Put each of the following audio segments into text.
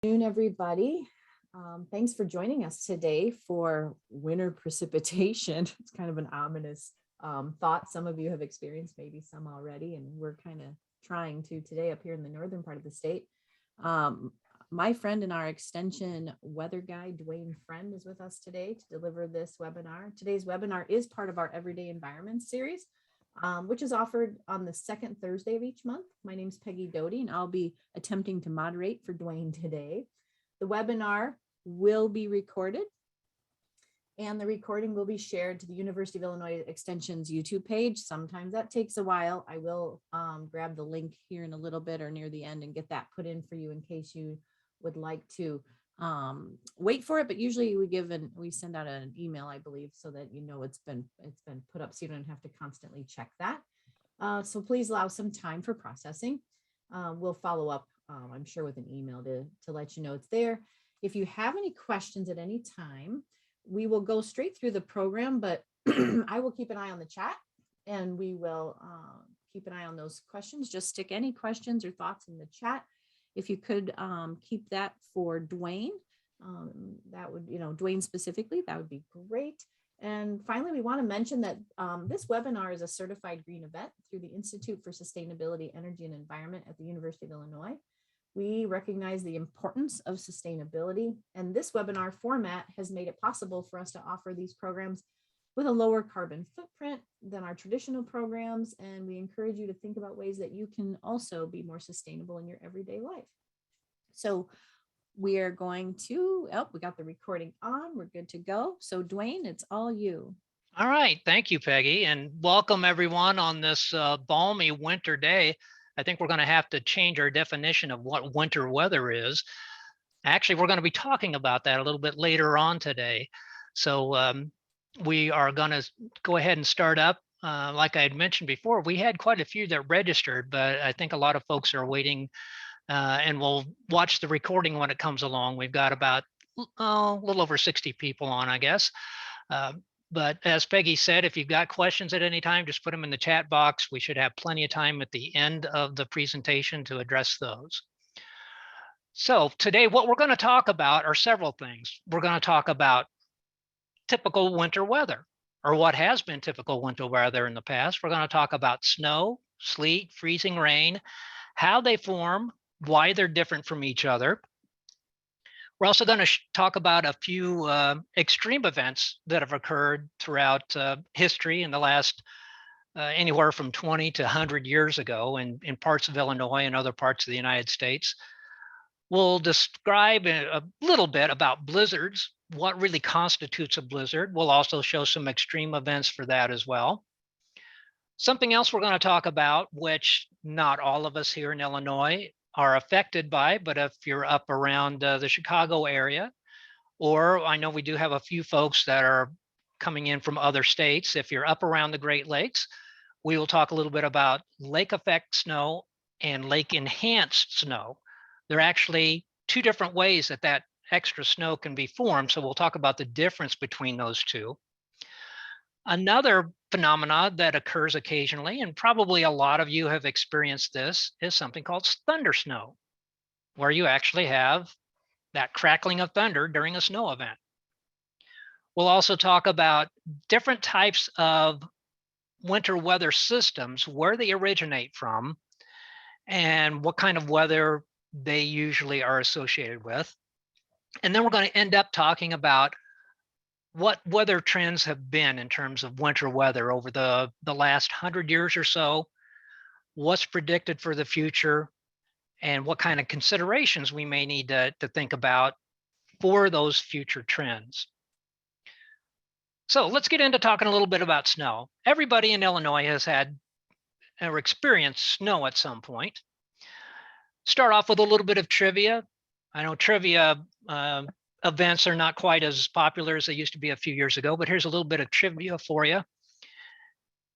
Good afternoon, everybody. Thanks for joining us today for winter precipitation. It's kind of an ominous thought. Some of you have experienced, maybe some already, and we're kind of trying to today up here in the northern part of the state. My friend and our extension weather guy, Duane Friend, is with us today to deliver this webinar. Today's webinar is part of our Everyday Environment series, which is offered on the second Thursday of each month. My name is Peggy Doty, and I'll be attempting to moderate for Duane today. The webinar will be recorded, and the recording will be shared to the University of Illinois Extension's YouTube page. Sometimes that takes a while. I will grab the link here in a little bit or near the end and get that put in for you in case you would like to wait for it, but usually we send out an email, I believe, so that you know it's been put up, so you don't have to constantly check that. So please allow some time for processing. We'll follow up, I'm sure, with an email to let you know it's there. If you have any questions at any time, we will go straight through the program, but I will keep an eye on the chat, and we will keep an eye on those questions. Just stick any questions or thoughts in the chat. If you could keep that for Duane, that would, Duane specifically, that would be great. And finally, we want to mention that this webinar is a certified green event through the Institute for Sustainability, Energy, and Environment at the University of Illinois. We recognize the importance of sustainability, and this webinar format has made it possible for us to offer these programs with a lower carbon footprint than our traditional programs. And we encourage you to think about ways that you can also be more sustainable in your everyday life. So we are going to, we got the recording on, we're good to go. So Duane, it's all you. All right, thank you, Peggy, and welcome everyone on this balmy winter day. I think we're going to have to change our definition of what winter weather is. Actually, we're going to be talking about that a little bit later on today. So we are going to go ahead and start up. Like I had mentioned before, we had quite a few that registered, but I think a lot of folks are waiting and we'll watch the recording when it comes along. We've got about a little over 60 people on, I guess. But as Peggy said, if you've got questions at any time, just put them in the chat box. We should have plenty of time at the end of the presentation to address those. So today, what we're going to talk about are several things. We're going to talk about typical winter weather, or what has been typical winter weather in the past. We're going to talk about snow, sleet, freezing rain, how they form, why they're different from each other. We're also going to talk about a few extreme events that have occurred throughout history in the last anywhere from 20 to 100 years ago in parts of Illinois and other parts of the United States. We'll describe a little bit about blizzards, what really constitutes a blizzard. We'll also show some extreme events for that as well. Something else we're going to talk about, which not all of us here in Illinois are affected by, but if you're up around the Chicago area, or I know we do have a few folks that are coming in from other states. If you're up around the Great Lakes, we will talk a little bit about lake effect snow and lake enhanced snow. There are actually two different ways that extra snow can be formed. So we'll talk about the difference between those two. Another phenomena that occurs occasionally, and probably a lot of you have experienced this, is something called thunder snow, where you actually have that crackling of thunder during a snow event. We'll also talk about different types of winter weather systems, where they originate from, and what kind of weather they usually are associated with. And then we're going to end up talking about what weather trends have been in terms of winter weather over the last 100 years or so, what's predicted for the future, and what kind of considerations we may need to think about for those future trends. So let's get into talking a little bit about snow. Everybody in Illinois has had or experienced snow at some point. Start off with a little bit of trivia. I know trivia events are not quite as popular as they used to be a few years ago, but here's a little bit of trivia for you.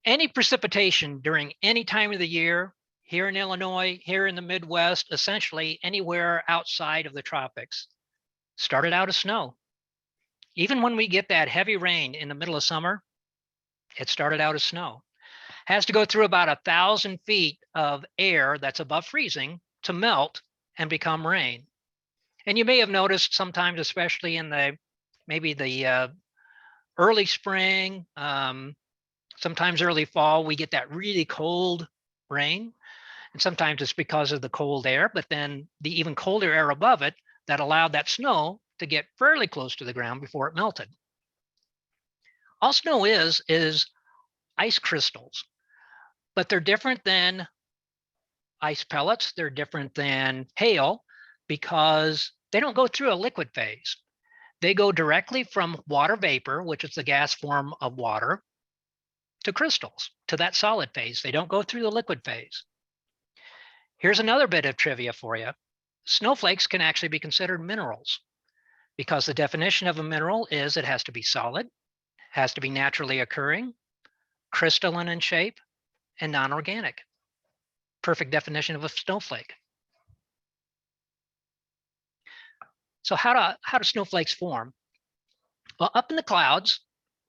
Any precipitation during any time of the year here in Illinois, here in the Midwest, essentially anywhere outside of the tropics, started out as snow. Even when we get that heavy rain in the middle of summer, it started out as snow. Has to go through about 1,000 feet of air that's above freezing to melt and become rain. And you may have noticed sometimes, especially in maybe the early spring, sometimes early fall, we get that really cold rain. And sometimes it's because of the cold air, but then the even colder air above it that allowed that snow to get fairly close to the ground before it melted. All snow is ice crystals, but they're different than ice pellets. They're different than hail because they don't go through a liquid phase. They go directly from water vapor, which is the gas form of water, to crystals, to that solid phase. They don't go through the liquid phase. Here's another bit of trivia for you. Snowflakes can actually be considered minerals because the definition of a mineral is it has to be solid, has to be naturally occurring, crystalline in shape, and non-organic. Perfect definition of a snowflake. So how do snowflakes form? Well, up in the clouds,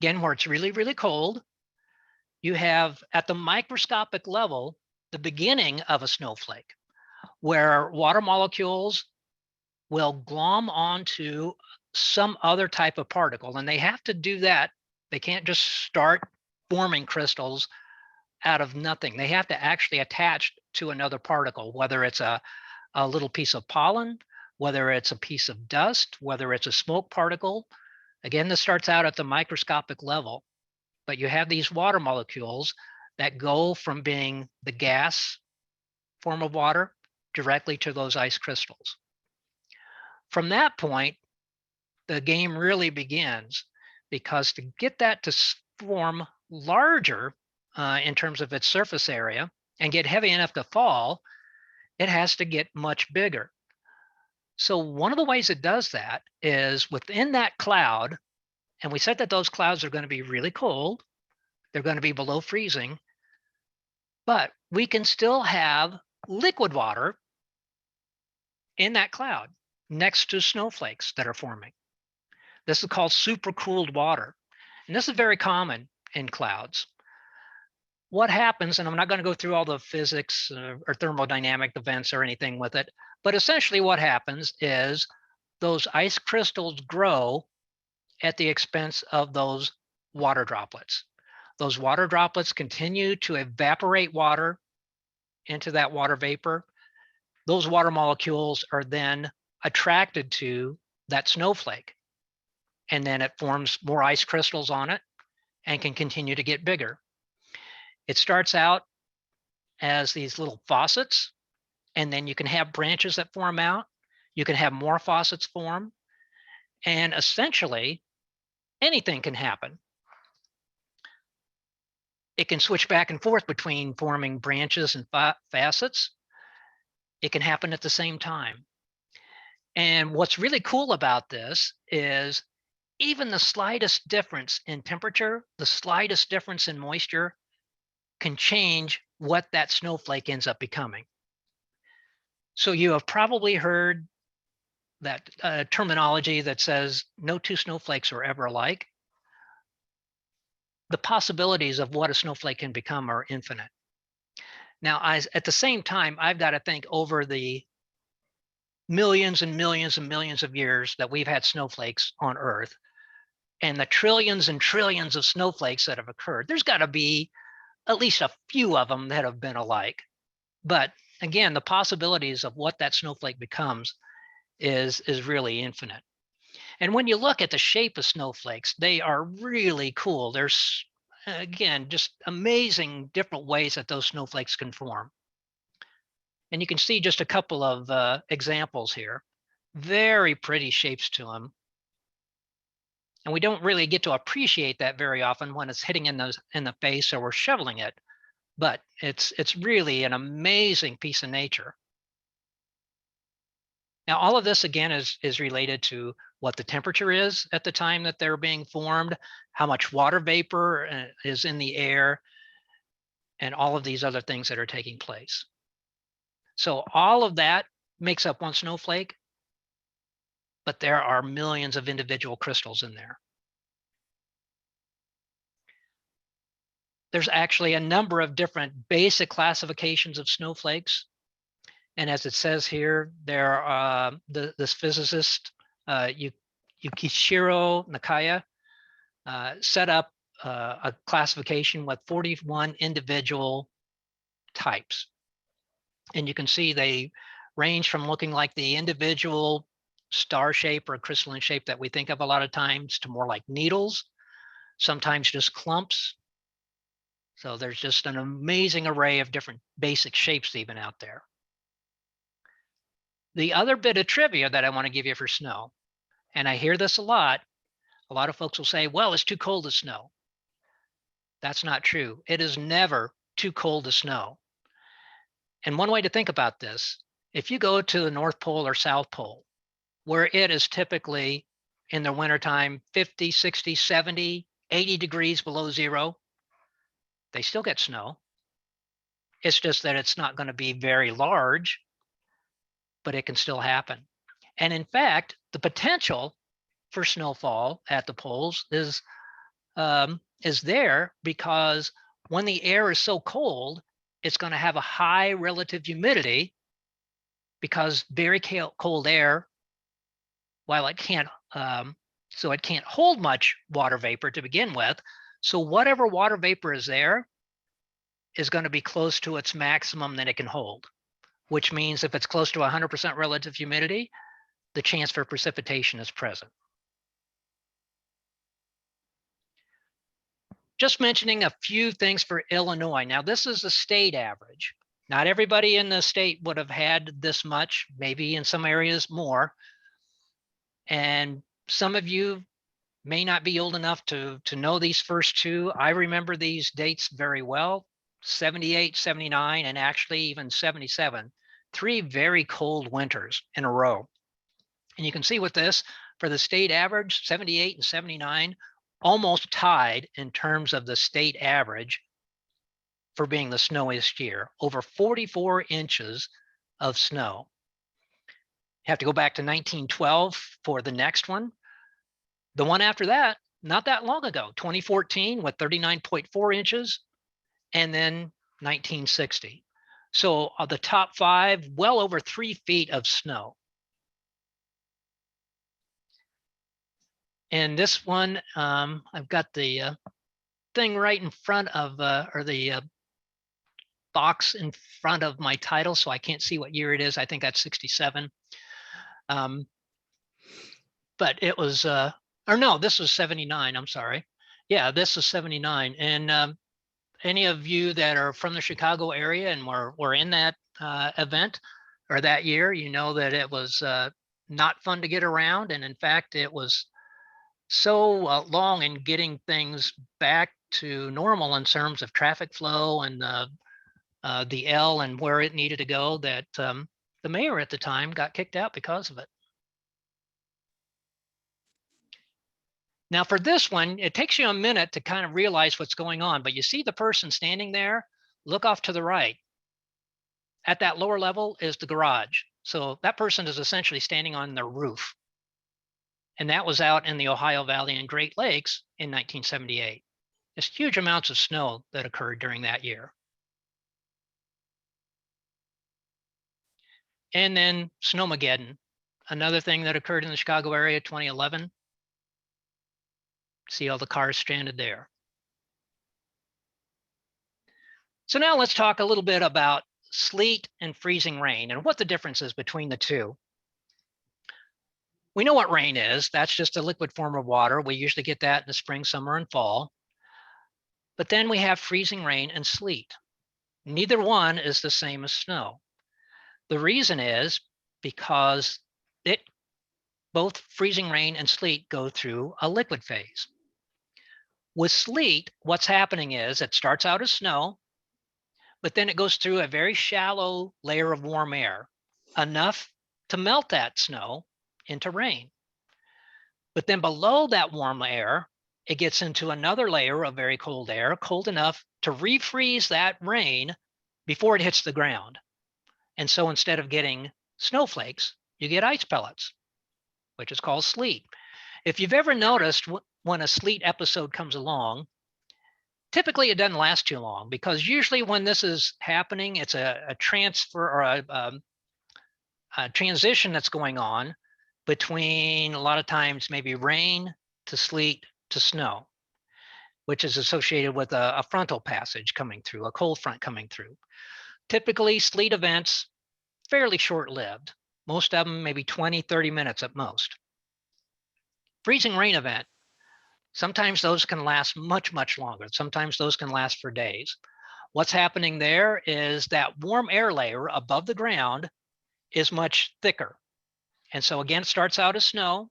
again, where it's really, really cold, you have at the microscopic level, the beginning of a snowflake, where water molecules will glom onto some other type of particle. And they have to do that. They can't just start forming crystals out of nothing. They have to actually attach to another particle, whether it's a little piece of pollen, whether it's a piece of dust, whether it's a smoke particle. Again, this starts out at the microscopic level, but you have these water molecules that go from being the gas form of water directly to those ice crystals. From that point, the game really begins, because to get that to form larger in terms of its surface area and get heavy enough to fall, it has to get much bigger. So one of the ways it does that is within that cloud, and we said that those clouds are going to be really cold, they're going to be below freezing, but we can still have liquid water in that cloud next to snowflakes that are forming. This is called supercooled water. And this is very common in clouds. What happens, and I'm not going to go through all the physics or thermodynamic events or anything with it, but essentially what happens is those ice crystals grow at the expense of those water droplets. Those water droplets continue to evaporate water into that water vapor. Those water molecules are then attracted to that snowflake, and then it forms more ice crystals on it and can continue to get bigger. It starts out as these little faucets, and then you can have branches that form out. You can have more faucets form, and essentially anything can happen. It can switch back and forth between forming branches and facets. It can happen at the same time. And what's really cool about this is even the slightest difference in temperature, the slightest difference in moisture can change what that snowflake ends up becoming. So you have probably heard that terminology that says no two snowflakes are ever alike. The possibilities of what a snowflake can become are infinite. Now, at the same time, I've got to think over the millions and millions and millions of years that we've had snowflakes on Earth, and the trillions and trillions of snowflakes that have occurred. There's got to be at least a few of them that have been alike. But again, the possibilities of what that snowflake becomes is really infinite. And when you look at the shape of snowflakes, they are really cool. There's, again, just amazing different ways that those snowflakes can form. And you can see just a couple of examples here. Very pretty shapes to them. And we don't really get to appreciate that very often when it's hitting in the face or we're shoveling it. But it's really an amazing piece of nature. Now, all of this, again, is related to what the temperature is at the time that they're being formed, how much water vapor is in the air, and all of these other things that are taking place. So all of that makes up one snowflake, but there are millions of individual crystals in there. There's actually a number of different basic classifications of snowflakes. And as it says here, this physicist, Yukishiro Nakaya, set up a classification with 41 individual types. And you can see they range from looking like the individual star shape or crystalline shape that we think of a lot of times to more like needles, sometimes just clumps. So there's just an amazing array of different basic shapes even out there. The other bit of trivia that I want to give you for snow, and I hear this a lot of folks will say, well, it's too cold to snow. That's not true. It is never too cold to snow. And one way to think about this, if you go to the North Pole or South Pole, where it is typically in the wintertime 50, 60, 70, 80 degrees below zero, they still get snow. It's just that it's not going to be very large, but it can still happen. And in fact, the potential for snowfall at the poles is there because when the air is so cold, it's going to have a high relative humidity because very cold air, while it can't, it can't hold much water vapor to begin with. So whatever water vapor is there is going to be close to its maximum that it can hold, which means if it's close to 100% relative humidity, the chance for precipitation is present. Just mentioning a few things for Illinois. Now, this is the state average. Not everybody in the state would have had this much, maybe in some areas more. And some of you may not be old enough to know these first two. I remember these dates very well, 78, 79, and actually even 77. 3 very cold winters in a row. And you can see with this, for the state average, 78 and 79, almost tied in terms of the state average for being the snowiest year, over 44 inches of snow. You have to go back to 1912 for the next one. The one after that, not that long ago, 2014 with 39.4 inches, and then 1960. So the top 5, well over 3 feet of snow. And this one, I've got the thing right in front of, or the box in front of my title, so I can't see what year it is. I think that's 67. But it was, or no, this was 79. I'm sorry. Yeah, this is 79. And any of you that are from the Chicago area and were in that event or that year, you know that it was not fun to get around. And in fact, it was so long in getting things back to normal in terms of traffic flow and the L and where it needed to go that the mayor at the time got kicked out because of it. Now for this one, it takes you a minute to kind of realize what's going on, but you see the person standing there, look off to the right. At that lower level is the garage. So that person is essentially standing on their roof. And that was out in the Ohio Valley and Great Lakes in 1978. There's huge amounts of snow that occurred during that year. And then Snowmageddon, another thing that occurred in the Chicago area, 2011. See all the cars stranded there. So now let's talk a little bit about sleet and freezing rain and what the difference is between the two. We know what rain is. That's just a liquid form of water. We usually get that in the spring, summer, and fall. But then we have freezing rain and sleet. Neither one is the same as snow. The reason is because both freezing rain and sleet go through a liquid phase. With sleet, what's happening is it starts out as snow, but then it goes through a very shallow layer of warm air, enough to melt that snow into rain. But then below that warm air, it gets into another layer of very cold air, cold enough to refreeze that rain before it hits the ground. And so instead of getting snowflakes, you get ice pellets, which is called sleet. If you've ever noticed when a sleet episode comes along, typically it doesn't last too long because usually when this is happening, it's a transfer or transition that's going on between a lot of times maybe rain to sleet to snow, which is associated with a frontal passage coming through, a cold front coming through. Typically, sleet events, fairly short-lived. Most of them maybe 20, 30 minutes at most. Freezing rain event, sometimes those can last much, much longer. Sometimes those can last for days. What's happening there is that warm air layer above the ground is much thicker. And so again, it starts out as snow,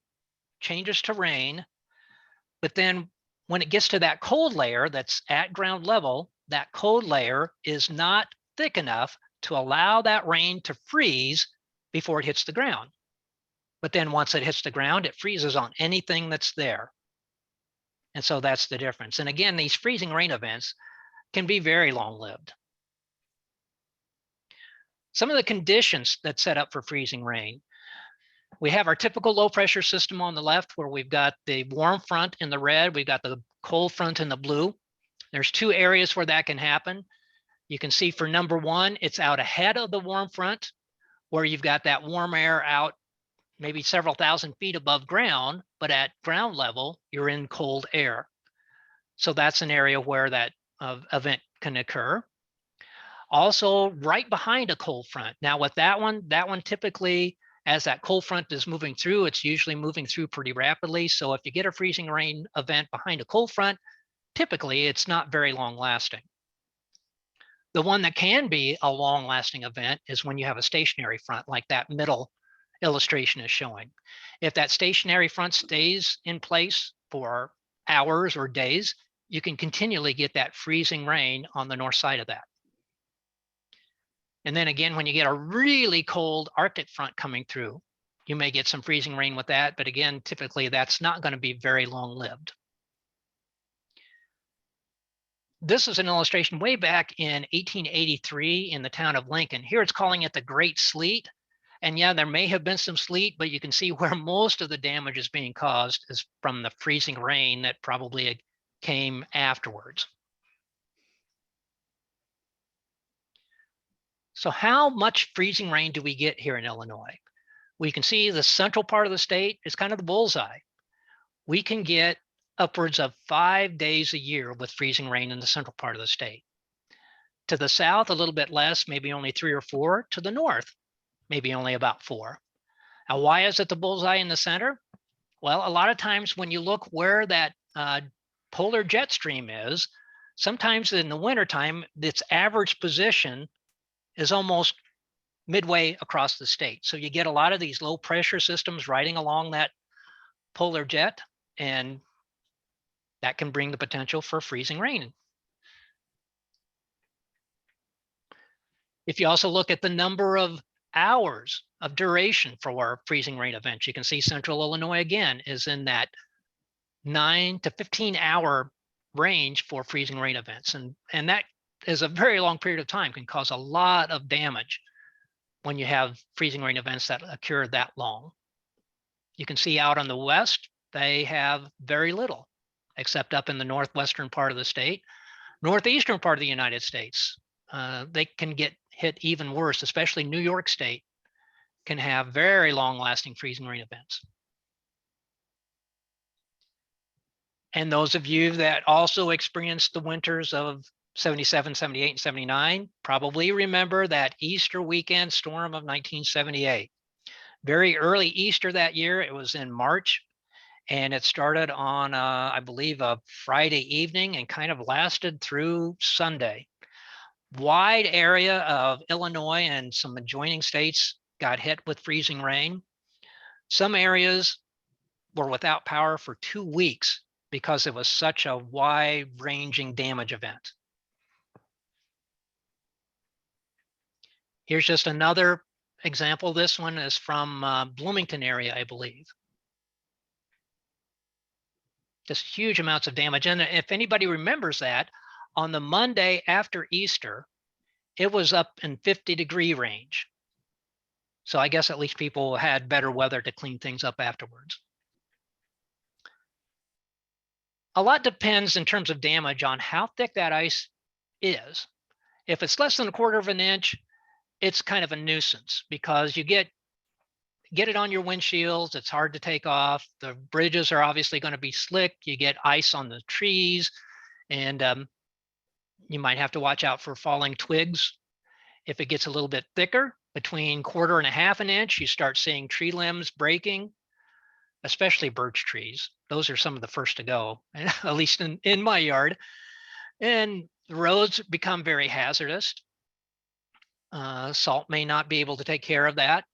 changes to rain, but then when it gets to that cold layer that's at ground level, that cold layer is not thick enough to allow that rain to freeze before it hits the ground. But then once it hits the ground, it freezes on anything that's there. And so that's the difference. And again, these freezing rain events can be very long-lived. Some of the conditions that set up for freezing rain. We have our typical low pressure system on the left where we've got the warm front in the red, we've got the cold front in the blue. There's two areas where that can happen. You can see for number one, it's out ahead of the warm front where you've got that warm air out maybe several thousand feet above ground, but at ground level, you're in cold air. So that's an area where that event can occur. Also right behind a cold front. Now with that one typically, as that cold front is moving through, it's usually moving through pretty rapidly. So if you get a freezing rain event behind a cold front, typically it's not very long lasting. The one that can be a long lasting event is when you have a stationary front like that middle illustration is showing. If that stationary front stays in place for hours or days, you can continually get that freezing rain on the north side of that. And then again, when you get a really cold Arctic front coming through, you may get some freezing rain with that. But again, typically that's not going to be very long-lived. This is an illustration way back in 1883 in the town of Lincoln. Here it's calling it the Great Sleet. And yeah, there may have been some sleet, but you can see where most of the damage is being caused is from the freezing rain that probably came afterwards. So how much freezing rain do we get here in Illinois? We can see the central part of the state is kind of the bullseye. We can get upwards of 5 days a year with freezing rain in the central part of the state. To the south, a little bit less, maybe only 3 or 4. To the north, maybe only about 4. Now, why is it the bullseye in the center? Well, a lot of times when you look where that polar jet stream is, sometimes in the wintertime, its average position is almost midway across the state. So you get a lot of these low pressure systems riding along that polar jet, and that can bring the potential for freezing rain. If you also look at the number of hours of duration for freezing rain events, you can see central Illinois again is in that 9 to 15 hour range for freezing rain events. And that is a very long period of time, can cause a lot of damage when you have freezing rain events that occur that long. You can see out on the west, they have very little, except up in the northwestern part of the state. Northeastern part of the United States, they can get hit even worse, especially New York State can have very long-lasting freezing rain events. And those of you that also experienced the winters of 77, 78, and 79 probably remember that Easter weekend storm of 1978. Very early Easter that year, it was in March, and it started on, I believe, a Friday evening and kind of lasted through Sunday. Wide area of Illinois and some adjoining states got hit with freezing rain. Some areas were without power for 2 weeks because it was such a wide-ranging damage event. Here's just another example. This one is from Bloomington area, I believe. Just huge amounts of damage. And if anybody remembers that, on the Monday after Easter, it was up in 50-degree range. So I guess at least people had better weather to clean things up afterwards. A lot depends in terms of damage on how thick that ice is. If it's less than 1/4 of an inch, it's kind of a nuisance because you get get it on your windshields. It's hard to take off. The bridges are obviously going to be slick. You get ice on the trees, and you might have to watch out for falling twigs. If it gets a little bit thicker, between 1/4 and 1/2 inch, you start seeing tree limbs breaking, especially birch trees. Those are some of the first to go, at least in my yard. And the roads become very hazardous. Salt may not be able to take care of that.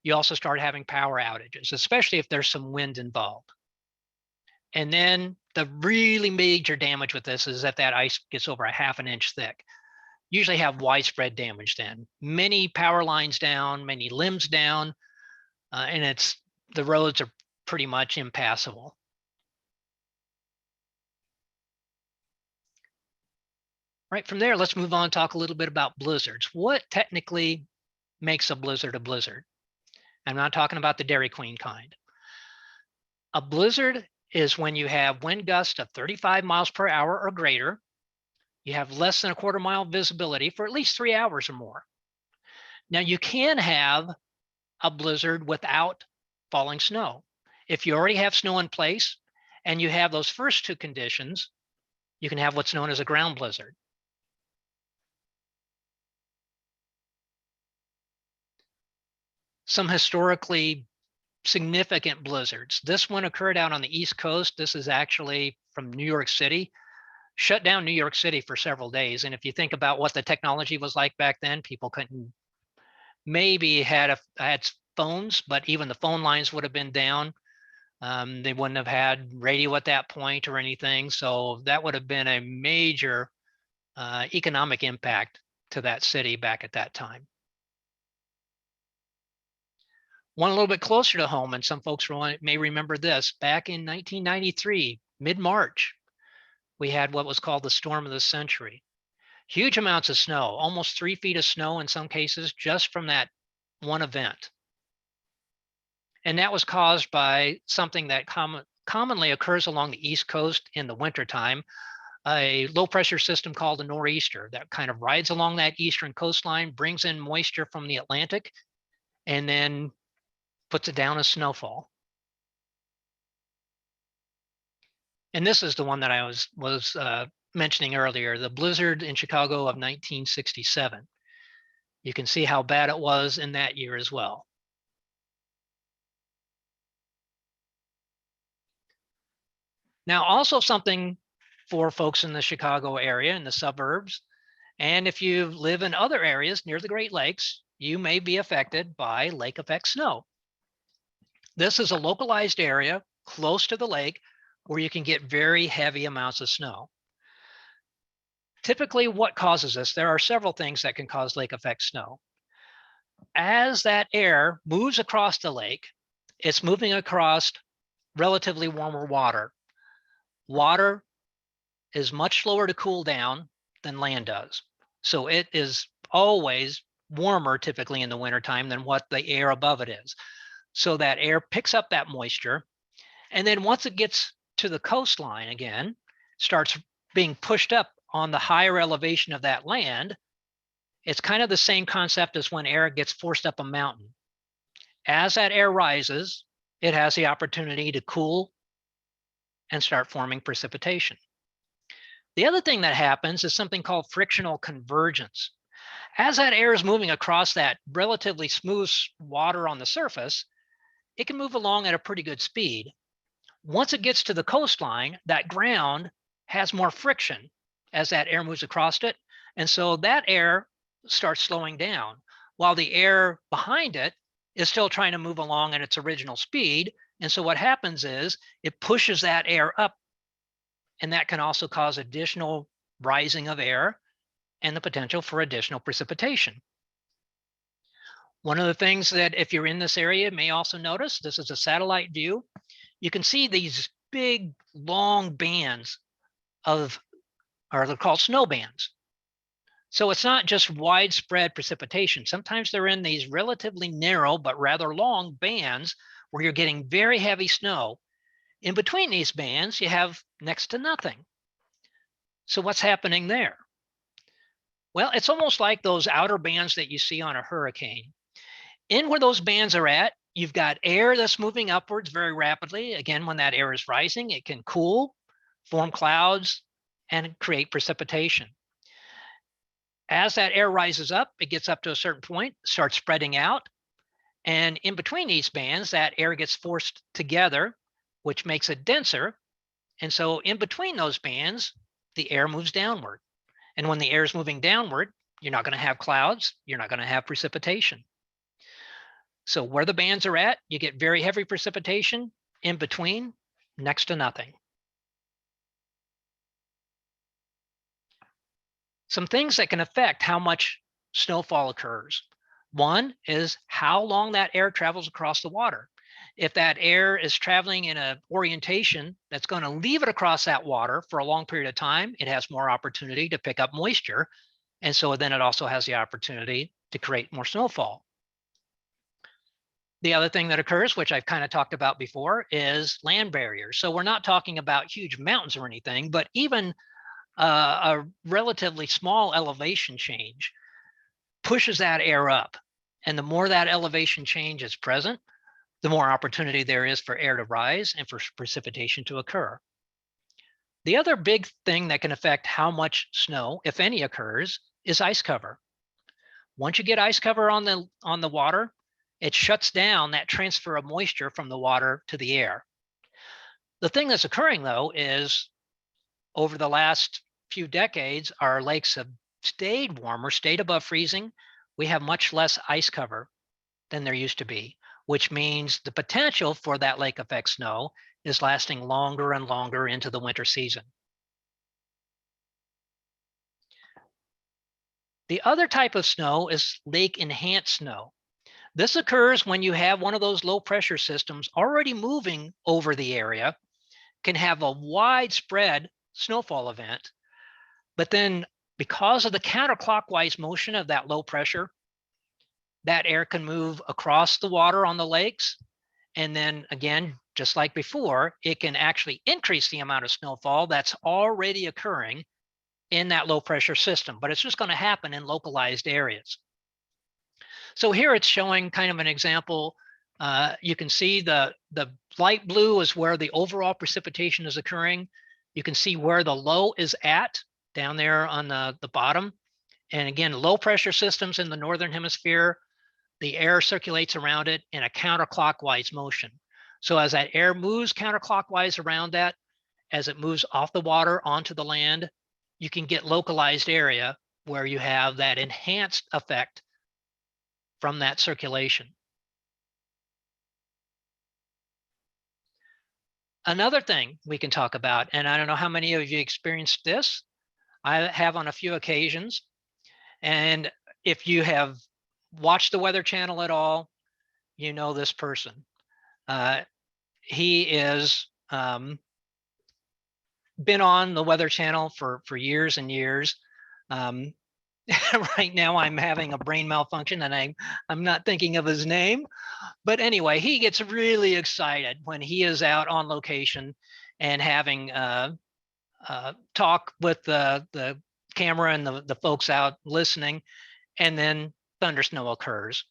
You also start having power outages, especially if there's some wind involved. And then the really major damage with this is that ice gets over 1/2 inch thick. Usually have widespread damage then. Many power lines down, many limbs down, and the roads are pretty much impassable. Right, from there, let's move on and talk a little bit about blizzards. What technically makes a blizzard a blizzard? I'm not talking about the Dairy Queen kind. A blizzard is when you have wind gusts of 35 miles per hour or greater. You have less than 1/4 mile visibility for at least 3 hours or more. Now, you can have a blizzard without falling snow. If you already have snow in place and you have those first two conditions, you can have what's known as a ground blizzard. Some historically significant blizzards. This one occurred out on the East Coast. This is actually from New York City. Shut down New York City for several days. And if you think about what the technology was like back then, people couldn't, maybe had phones, but even the phone lines would have been down. They wouldn't have had radio at that point or anything. So that would have been a major economic impact to that city back at that time. One a little bit closer to home, and some folks may remember this, back in 1993, mid-March, we had what was called the storm of the century. Huge amounts of snow, almost 3 feet of snow in some cases, just from that one event. And that was caused by something that commonly occurs along the East Coast in the wintertime, a low pressure system called a nor'easter that kind of rides along that eastern coastline, brings in moisture from the Atlantic, and then puts it down as snowfall. And this is the one that I was mentioning earlier, the blizzard in Chicago of 1967. You can see how bad it was in that year as well. Now, also something for folks in the Chicago area, in the suburbs, and if you live in other areas near the Great Lakes, you may be affected by lake effect snow. This is a localized area close to the lake where you can get very heavy amounts of snow. Typically, what causes this? There are several things that can cause lake effect snow. As that air moves across the lake, it's moving across relatively warmer water. Water is much slower to cool down than land does. So it is always warmer typically in the wintertime than what the air above it is. So that air picks up that moisture. And then once it gets to the coastline again, starts being pushed up on the higher elevation of that land. It's kind of the same concept as when air gets forced up a mountain. As that air rises, it has the opportunity to cool and start forming precipitation. The other thing that happens is something called frictional convergence. As that air is moving across that relatively smooth water on the surface, it can move along at a pretty good speed. Once it gets to the coastline, that ground has more friction as that air moves across it. And so that air starts slowing down while the air behind it is still trying to move along at its original speed. And so what happens is it pushes that air up, and that can also cause additional rising of air and the potential for additional precipitation. One of the things that if you're in this area may also notice, this is a satellite view, you can see these big long bands of, or they're called snow bands. So it's not just widespread precipitation. Sometimes they're in these relatively narrow but rather long bands where you're getting very heavy snow. In between these bands, you have next to nothing. So what's happening there? Well, it's almost like those outer bands that you see on a hurricane. In where those bands are at, you've got air that's moving upwards very rapidly. Again, when that air is rising, it can cool, form clouds, and create precipitation. As that air rises up, it gets up to a certain point, starts spreading out. And in between these bands, that air gets forced together, which makes it denser. And so in between those bands, the air moves downward. And when the air is moving downward, you're not going to have clouds, you're not going to have precipitation. So where the bands are at, you get very heavy precipitation. In between, next to nothing. Some things that can affect how much snowfall occurs. One is how long that air travels across the water. If that air is traveling in an orientation that's going to leave it across that water for a long period of time, it has more opportunity to pick up moisture. And so then it also has the opportunity to create more snowfall. The other thing that occurs, which I've kind of talked about before, is land barriers. So we're not talking about huge mountains or anything, but even a relatively small elevation change pushes that air up. And the more that elevation change is present, the more opportunity there is for air to rise and for precipitation to occur. The other big thing that can affect how much snow, if any, occurs is ice cover. Once you get ice cover on the water, it shuts down that transfer of moisture from the water to the air. The thing that's occurring, though, is over the last few decades, our lakes have stayed warmer, stayed above freezing. We have much less ice cover than there used to be, which means the potential for that lake effect snow is lasting longer and longer into the winter season. The other type of snow is lake enhanced snow. This occurs when you have one of those low pressure systems already moving over the area, can have a widespread snowfall event, but then because of the counterclockwise motion of that low pressure, that air can move across the water on the lakes. And then again, just like before, it can actually increase the amount of snowfall that's already occurring in that low pressure system, but it's just going to happen in localized areas. So here it's showing kind of an example. You can see the light blue is where the overall precipitation is occurring. You can see where the low is at down there on the bottom. And again, low pressure systems in the northern hemisphere, the air circulates around it in a counterclockwise motion. So as that air moves counterclockwise around that, as it moves off the water onto the land, you can get localized area where you have that enhanced effect from that circulation. Another thing we can talk about, and I don't know how many of you experienced this, I have on a few occasions. And if you have watched the Weather Channel at all, you know this person. He is been on the Weather Channel for years and years. Right now I'm having a brain malfunction and I'm not thinking of his name. But anyway, he gets really excited when he is out on location and having talk with the camera and the folks out listening, and then thunder snow occurs.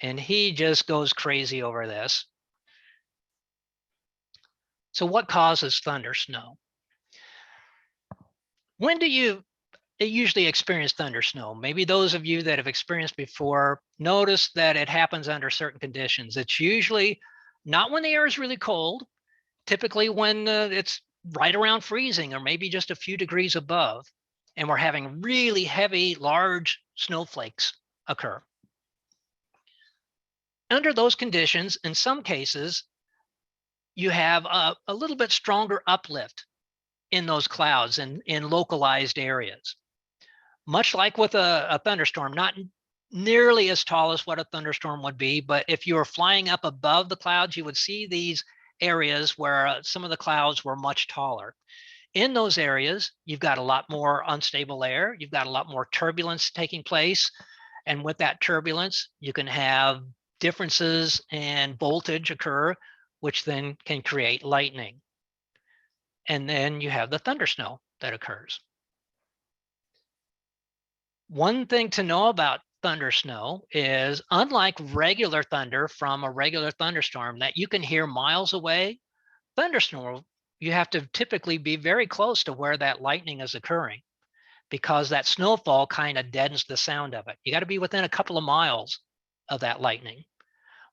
And he just goes crazy over this. So what causes thunder snow? When do you usually experience thunder snow? Maybe those of you that have experienced before notice that it happens under certain conditions. It's usually not when the air is really cold, typically when it's right around freezing or maybe just a few degrees above, and we're having really heavy, large snowflakes occur. Under those conditions, in some cases, you have a little bit stronger uplift in those clouds and in localized areas. Much like with a thunderstorm, not nearly as tall as what a thunderstorm would be, but if you were flying up above the clouds, you would see these areas where some of the clouds were much taller. In those areas, you've got a lot more unstable air, you've got a lot more turbulence taking place, and with that turbulence, you can have differences in voltage occur, which then can create lightning. And then you have the thunder snow that occurs. One thing to know about thunder snow is, unlike regular thunder from a regular thunderstorm that you can hear miles away, thunderstorm, you have to typically be very close to where that lightning is occurring, because that snowfall kind of deadens the sound of it. You got to be within a couple of miles of that lightning,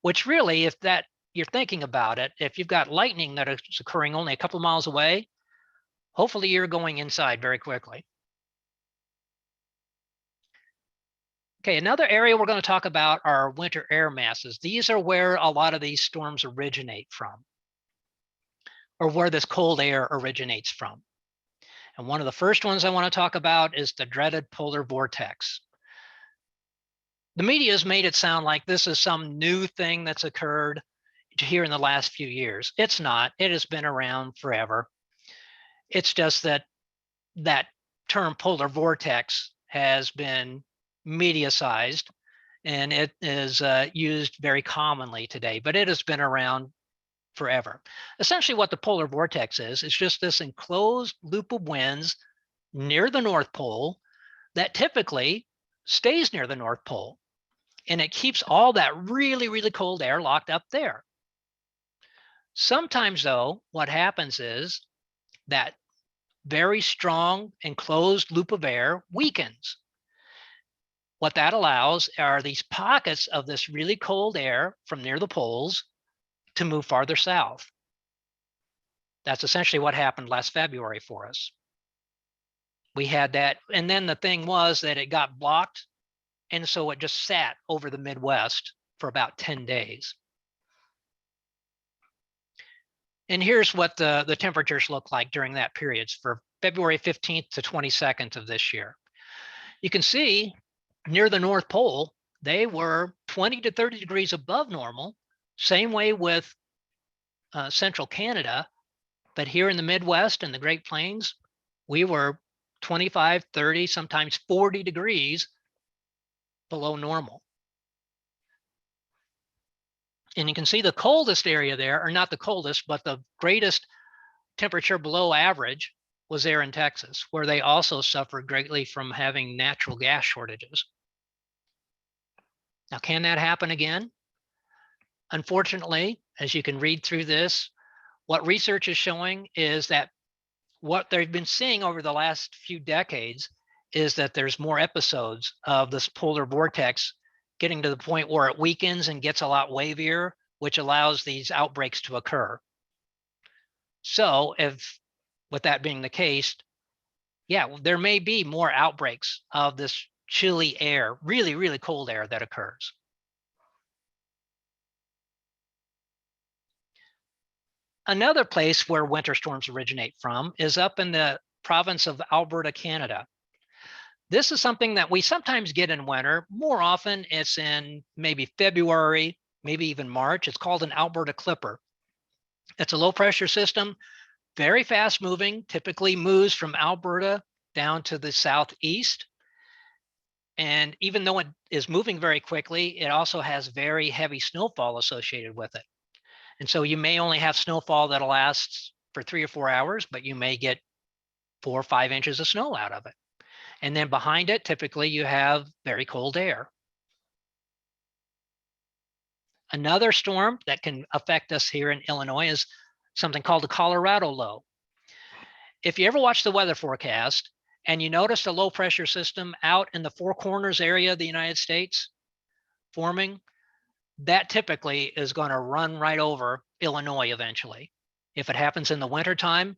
which really, if that you're thinking about it, if you've got lightning that is occurring only a couple of miles away, hopefully you're going inside very quickly. Okay, another area we're going to talk about are winter air masses. These are where a lot of these storms originate from, or where this cold air originates from. And one of the first ones I want to talk about is the dreaded polar vortex. The media has made it sound like this is some new thing that's occurred here in the last few years. It's not. It has been around forever. It's just that that term polar vortex has been media-sized, and it is used very commonly today, but it has been around forever. Essentially what the polar vortex is just this enclosed loop of winds near the North Pole that typically stays near the North Pole, and it keeps all that really, really cold air locked up there. Sometimes though, what happens is that very strong enclosed loop of air weakens. What that allows are these pockets of this really cold air from near the poles to move farther south. That's essentially what happened last February for us. We had that, and then the thing was that it got blocked, and so it just sat over the Midwest for about 10 days. And here's what the temperatures look like during that period for February 15th to 22nd of this year. You can see near the North Pole, they were 20 to 30 degrees above normal. Same way with central Canada, but here in the Midwest and the Great Plains, we were 25, 30, sometimes 40 degrees below normal. And you can see the coldest area there, or not the coldest, but the greatest temperature below average was there in Texas, where they also suffered greatly from having natural gas shortages. Now, can that happen again? Unfortunately, as you can read through this, what research is showing is that what they've been seeing over the last few decades is that there's more episodes of this polar vortex getting to the point where it weakens and gets a lot wavier, which allows these outbreaks to occur. So if, with that being the case, yeah, there may be more outbreaks of this chilly air, really, really cold air that occurs. Another place where winter storms originate from is up in the province of Alberta, Canada. This is something that we sometimes get in winter. More often, it's in maybe February, maybe even March. It's called an Alberta Clipper. It's a low pressure system, very fast moving, typically moves from Alberta down to the southeast. And even though it is moving very quickly, it also has very heavy snowfall associated with it. And so you may only have snowfall that lasts for 3 or 4 hours, but you may get 4 or 5 inches of snow out of it. And then behind it, typically you have very cold air. Another storm that can affect us here in Illinois is something called the Colorado low. If you ever watch the weather forecast and you notice a low pressure system out in the Four Corners area of the United States forming, that typically is going to run right over Illinois eventually. If it happens in the wintertime,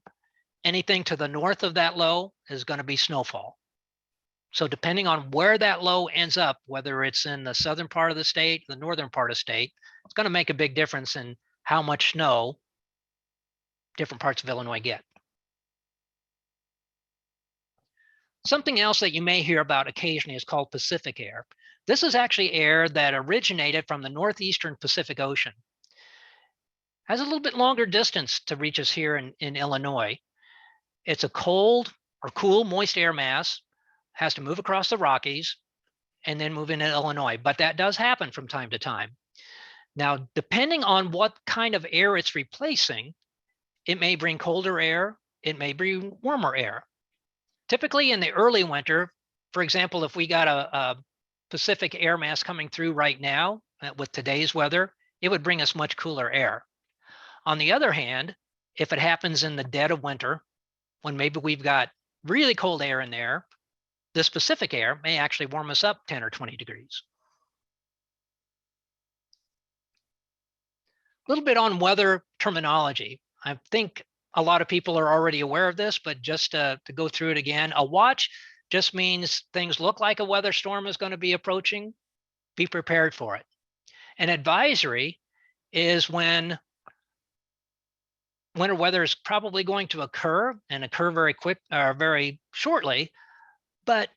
anything to the north of that low is going to be snowfall. So depending on where that low ends up, whether it's in the southern part of the state, the northern part of the state, it's going to make a big difference in how much snow different parts of Illinois get. Something else that you may hear about occasionally is called Pacific air. This is actually air that originated from the northeastern Pacific Ocean. Has a little bit longer distance to reach us here in Illinois. It's a cold or cool, moist air mass, has to move across the Rockies and then move into Illinois. But that does happen from time to time. Now, depending on what kind of air it's replacing, it may bring colder air, it may bring warmer air. Typically in the early winter, for example, if we got a Pacific air mass coming through right now with today's weather, it would bring us much cooler air. On the other hand, if it happens in the dead of winter, when maybe we've got really cold air in there, this Pacific air may actually warm us up 10 or 20 degrees. A little bit on weather terminology. I think a lot of people are already aware of this, but just to go through it again, a watch just means things look like a weather storm is going to be approaching. Be prepared for it. An advisory is when winter weather is probably going to occur and occur very quick or very shortly, but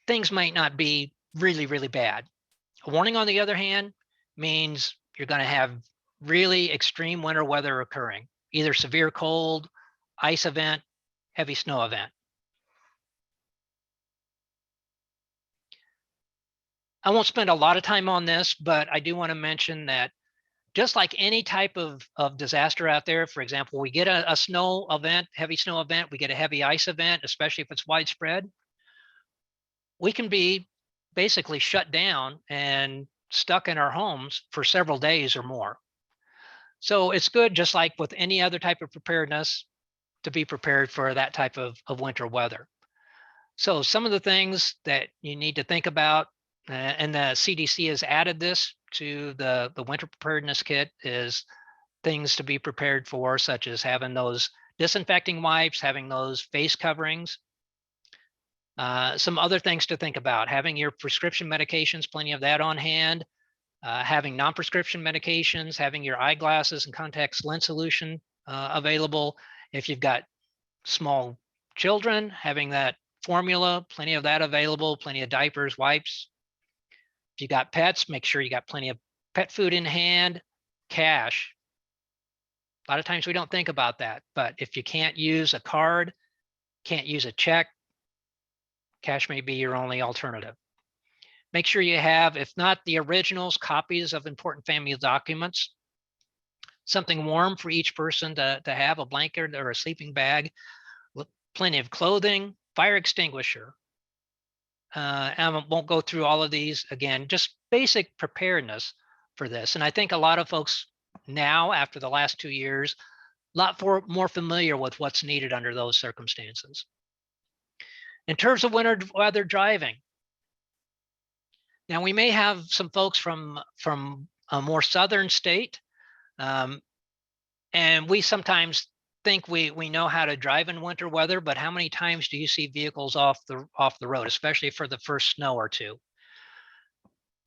things might not be really, really bad. A warning, on the other hand, means you're going to have really extreme winter weather occurring, either severe cold, ice event, heavy snow event. I won't spend a lot of time on this, but I do want to mention that just like any type of disaster out there, for example, we get a snow event, heavy snow event, we get a heavy ice event, especially if it's widespread, we can be basically shut down and stuck in our homes for several days or more. So it's good, just like with any other type of preparedness, to be prepared for that type of winter weather. So some of the things that you need to think about, and the CDC has added this to the winter preparedness kit, is things to be prepared for, such as having those disinfecting wipes, having those face coverings. Some other things to think about: having your prescription medications, plenty of that on hand, having non-prescription medications, having your eyeglasses and contact lens solution available. If you've got small children, having that formula, plenty of that available, plenty of diapers, wipes. If you got pets, make sure you got plenty of pet food in hand, cash. A lot of times we don't think about that, but if you can't use a card, can't use a check, cash may be your only alternative. Make sure you have, if not the originals, copies of important family documents, something warm for each person to have, a blanket or a sleeping bag, plenty of clothing, fire extinguisher. And I won't go through all of these again, just basic preparedness for this. And I think a lot of folks now, after the last 2 years, a lot more familiar with what's needed under those circumstances. In terms of winter weather driving, now we may have some folks from a more southern state, and we sometimes think we know how to drive in winter weather, but how many times do you see vehicles off the road, especially for the first snow or two?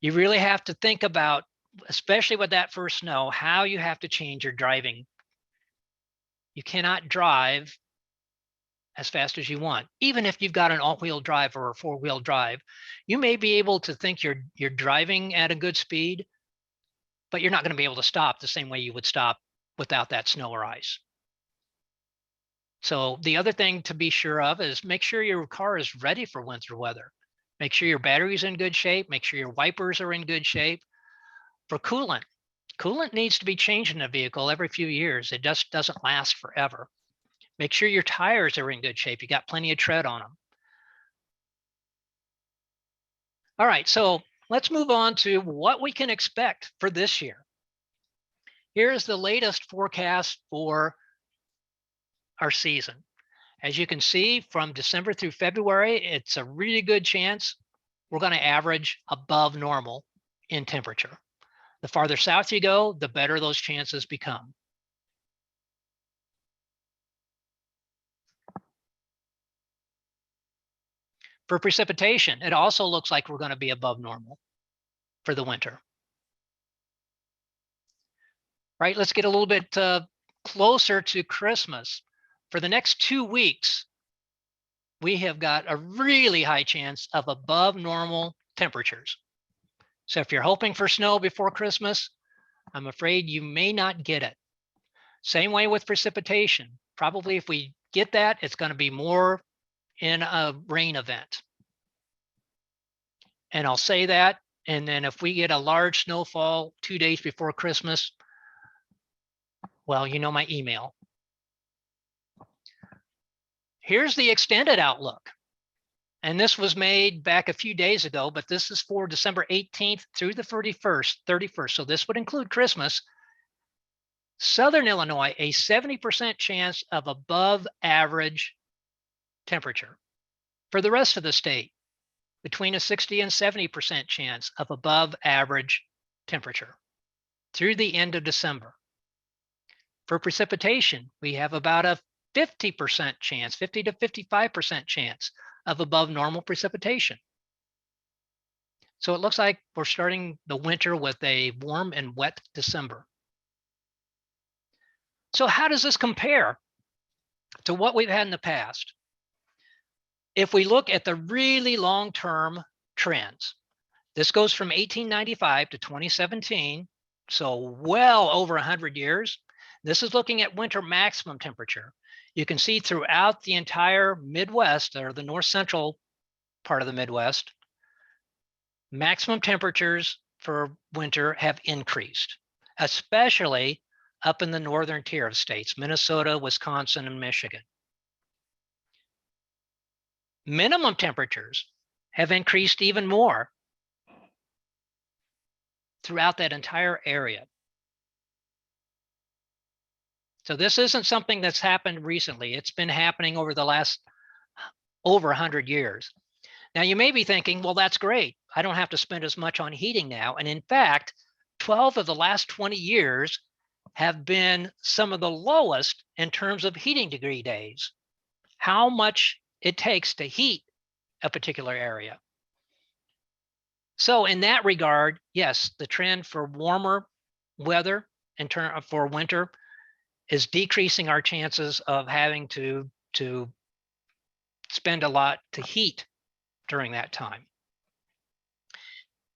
You really have to think about, especially with that first snow, how you have to change your driving. You cannot drive as fast as you want, even if you've got an all-wheel drive or a four-wheel drive. You may be able to think you're driving at a good speed, but you're not going to be able to stop the same way you would stop without that snow or ice. So the other thing to be sure of is make sure your car is ready for winter weather. Make sure your battery's in good shape. Make sure your wipers are in good shape. For coolant, coolant needs to be changed in a vehicle every few years. It just doesn't last forever. Make sure your tires are in good shape. You got plenty of tread on them. All right, so let's move on to what we can expect for this year. Here's the latest forecast for our season. As you can see, from December through February, it's a really good chance we're going to average above normal in temperature. The farther south you go, the better those chances become. For precipitation, it also looks like we're going to be above normal for the winter. Right, let's get a little bit closer to Christmas. For the next 2 weeks, we have got a really high chance of above normal temperatures. So if you're hoping for snow before Christmas, I'm afraid you may not get it. Same way with precipitation. Probably if we get that, it's going to be more in a rain event. And I'll say that, and then if we get a large snowfall 2 days before Christmas, well, you know my email. Here's the extended outlook. And this was made back a few days ago, but this is for December 18th through the 31st. So this would include Christmas. Southern Illinois, a 70% chance of above average temperature. For the rest of the state, between a 60 and 70% chance of above average temperature through the end of December. For precipitation, we have about a 50% chance, 50 to 55% chance of above normal precipitation. So it looks like we're starting the winter with a warm and wet December. So how does this compare to what we've had in the past? If we look at the really long-term trends, this goes from 1895 to 2017, so well over 100 years. This is looking at winter maximum temperature. You can see throughout the entire Midwest, or the north central part of the Midwest, maximum temperatures for winter have increased, especially up in the northern tier of states, Minnesota, Wisconsin, and Michigan. Minimum temperatures have increased even more throughout that entire area. So this isn't something that's happened recently. It's been happening over the last over 100 years. Now you may be thinking, well, that's great. I don't have to spend as much on heating now. And in fact, 12 of the last 20 years have been some of the lowest in terms of heating degree days, how much it takes to heat a particular area. So in that regard, yes, the trend for warmer weather for winter is decreasing our chances of having to spend a lot to heat during that time.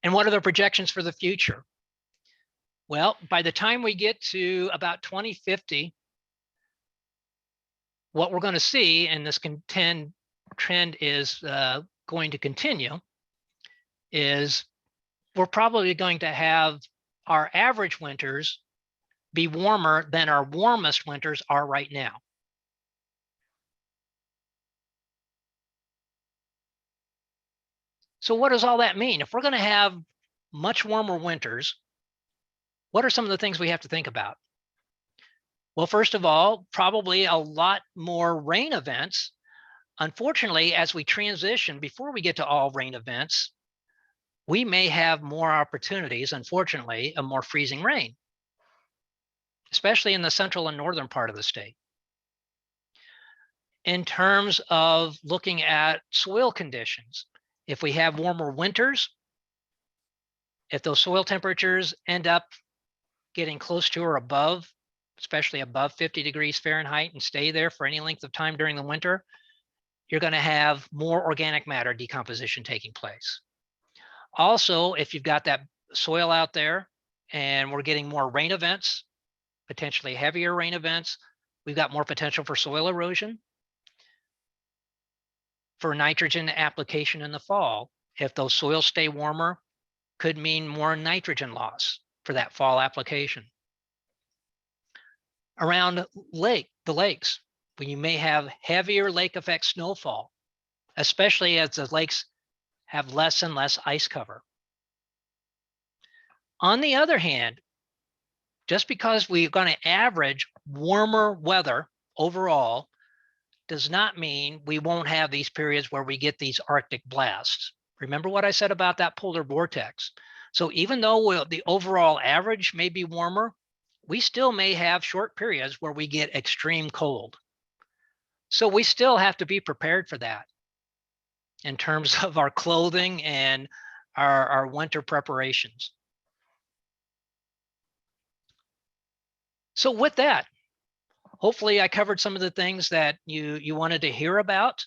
And what are the projections for the future? Well, by the time we get to about 2050, what we're going to see, and this trend is going to continue, is we're probably going to have our average winters be warmer than our warmest winters are right now. So what does all that mean? If we're going to have much warmer winters, what are some of the things we have to think about? Well, first of all, probably a lot more rain events. Unfortunately, as we transition, before we get to all rain events, we may have more opportunities, unfortunately, of more freezing rain, especially in the central and northern part of the state. In terms of looking at soil conditions, if we have warmer winters, if those soil temperatures end up getting close to or above, especially above 50 degrees Fahrenheit, and stay there for any length of time during the winter, you're going to have more organic matter decomposition taking place. Also, if you've got that soil out there and we're getting more rain events, potentially heavier rain events, we've got more potential for soil erosion, for nitrogen application in the fall. If those soils stay warmer, could mean more nitrogen loss for that fall application. Around the lakes, when you may have heavier lake effect snowfall, especially as the lakes have less and less ice cover. On the other hand, just because we're going to average warmer weather overall does not mean we won't have these periods where we get these Arctic blasts. Remember what I said about that polar vortex. So even though the overall average may be warmer, we still may have short periods where we get extreme cold. So we still have to be prepared for that in terms of our clothing and our winter preparations. So with that, hopefully I covered some of the things that you wanted to hear about.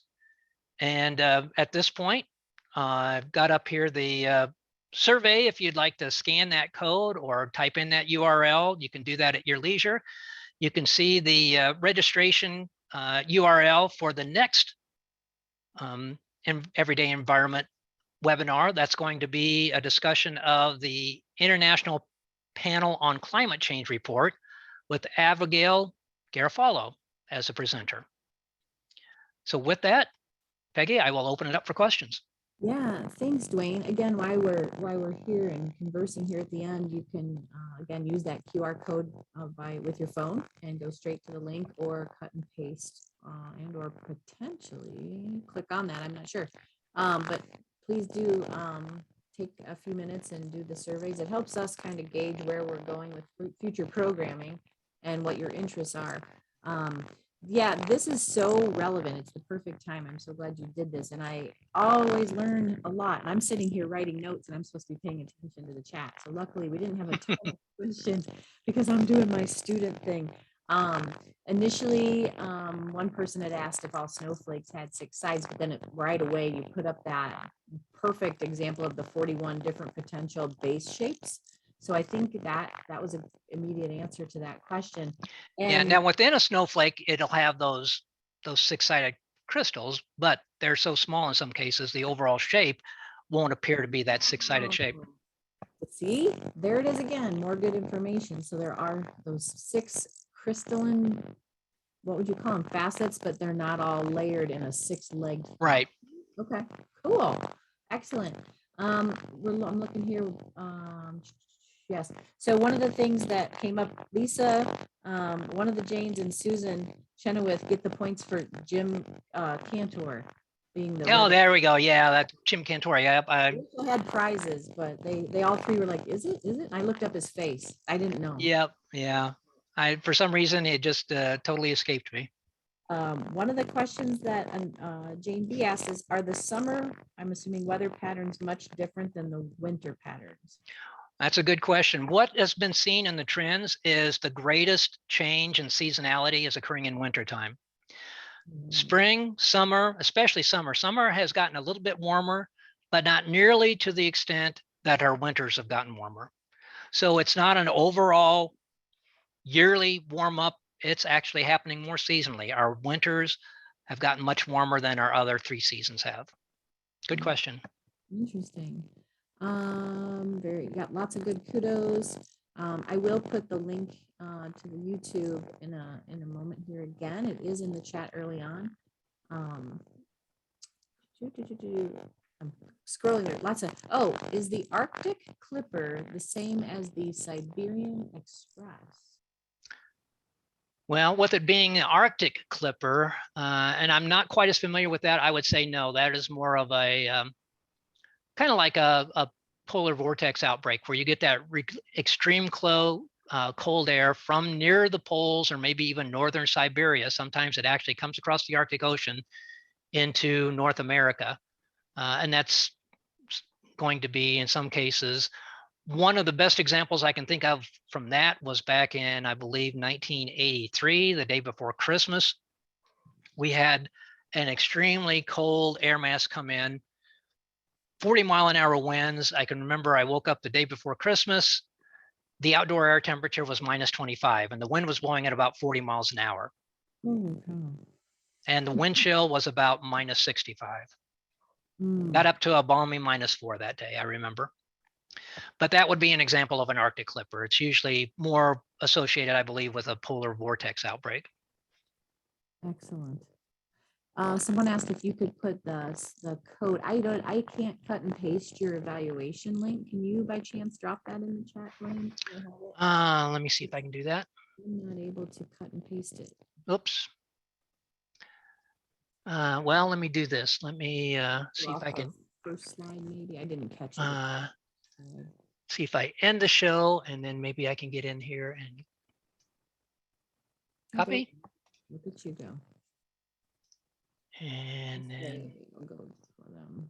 And at this point, I've got up here the survey. If you'd like to scan that code or type in that URL, you can do that at your leisure. You can see the registration URL for the next Everyday Environment webinar. That's going to be a discussion of the International Panel on Climate Change report with Abigail Garofalo as a presenter. So with that, Peggy, I will open it up for questions. Yeah, thanks, Duane. Again, while we're here and conversing here at the end, you can again use that QR code with your phone and go straight to the link, or cut and paste, and or potentially click on that. I'm not sure, but please do take a few minutes and do the surveys. It helps us kind of gauge where we're going with future programming and what your interests are. Yeah, this is so relevant. It's the perfect time. I'm so glad you did this. And I always learn a lot. And I'm sitting here writing notes, and I'm supposed to be paying attention to the chat. So luckily we didn't have a ton of questions because I'm doing my student thing. Initially, one person had asked if all snowflakes had 6 sides, but then right away you put up that perfect example of the 41 different potential base shapes. So I think that was an immediate answer to that question. And yeah, now within a snowflake, it'll have those 6-sided crystals, but they're so small in some cases, the overall shape won't appear to be that 6-sided shape. See, there it is again, more good information. So there are those 6 crystalline, what would you call them, facets, but they're not all layered in a 6-legged. Right. Okay, cool, excellent. I'm looking here. Yes. So one of the things that came up, Lisa, one of the Janes and Susan Chenoweth get the points for Jim Cantor being the. Oh, there we go. Yeah, that Jim Cantor. Yeah, I had prizes, but they all 3 were like, "Is it? Is it?" And I looked up his face. I didn't know. Yep. Yeah. For some reason it just totally escaped me. One of the questions that Jane B asked is, are the summer, I'm assuming, weather patterns much different than the winter patterns? That's a good question. What has been seen in the trends is the greatest change in seasonality is occurring in wintertime. Spring, summer, especially summer. Summer has gotten a little bit warmer, but not nearly to the extent that our winters have gotten warmer. So it's not an overall yearly warm up. It's actually happening more seasonally. Our winters have gotten much warmer than our other 3 seasons have. Good question. Interesting. Got lots of good kudos. I will put the link to the YouTube in a moment here again. It is in the chat early on. I'm scrolling there. Lots of, is the Arctic Clipper the same as the Siberian Express? Well, with it being an Arctic Clipper, and I'm not quite as familiar with that, I would say no, that is more of a kind of like a polar vortex outbreak where you get that extreme cold air from near the poles or maybe even northern Siberia. Sometimes it actually comes across the Arctic Ocean into North America. And that's going to be, in some cases, one of the best examples I can think of from that was back in, I believe, 1983, the day before Christmas. We had an extremely cold air mass come in, 40-mile-an-hour winds. I can remember I woke up the day before Christmas. The outdoor air temperature was -25 and the wind was blowing at about 40 miles an hour. And the wind chill was about -65. Got up to a balmy -4 that day, I remember. But that would be an example of an Arctic Clipper. It's usually more associated, I believe, with a polar vortex outbreak. Excellent. Someone asked if you could put the code. I can't cut and paste your evaluation link. Can you by chance drop that in the chat, Duane? Let me see if I can do that. I'm not able to cut and paste it. Oops. Well, let me do this. Let me see if I can. First slide, maybe I didn't catch it. See if I end the show and then maybe I can get in here and copy. Look at you go. And then we'll go for them.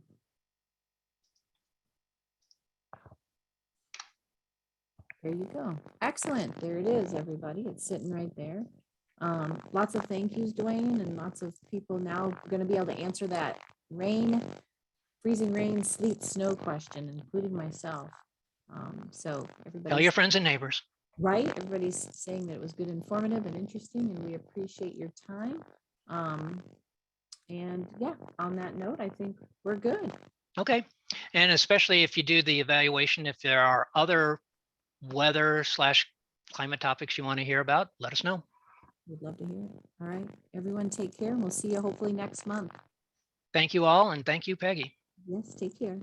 There you go. Excellent. There it is, everybody. It's sitting right there. Lots of thank yous, Duane, and lots of people now going to be able to answer that freezing rain, sleet, snow question, including myself. So everybody, tell your friends and neighbors. Right. Everybody's saying that it was good, informative, and interesting, and we appreciate your time. And yeah, on that note, I think we're good. Okay. And especially if you do the evaluation, if there are other weather/climate topics you want to hear about, let us know. We'd love to hear it. All right, everyone, take care, and we'll see you hopefully next month. Thank you all, and thank you, Peggy. Yes, take care.